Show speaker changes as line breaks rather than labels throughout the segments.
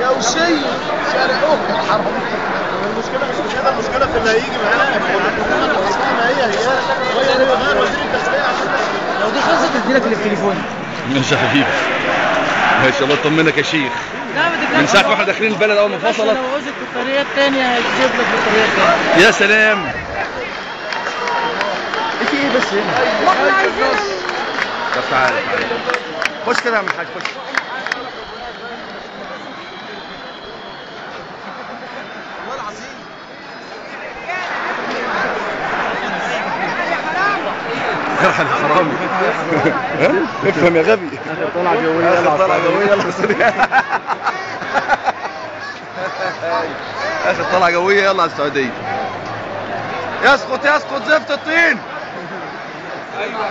يا وشي شارعوك المشكلة مش هذا، المشكلة في اللي هيجي معانا. ما هي غير وزير التسويق عشان
لو دي خلصت اديلك اللي في تليفوني.
ماشي يا حبيبي. ما شاء الله طمنك يا شيخ. من ساعة ما احنا داخلين البلد أول ما فصلت.
لو عوزت الطريقة التانية هتجيب لك بالطريقة التانية.
يا سلام.
في ايه بس هنا؟
احنا عايزين.
طب تعالى خش كده يا عم الحاج خش.
والله العظيم
يا حرامي. افهم يا غبي.
طلع جوية يلا
طلع جوية يلا اخر طلعة جوية يلا على السعودية. يسقط يسقط زفت الطين. ايوه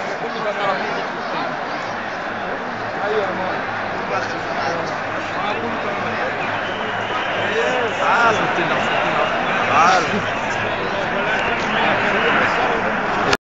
تعال تعال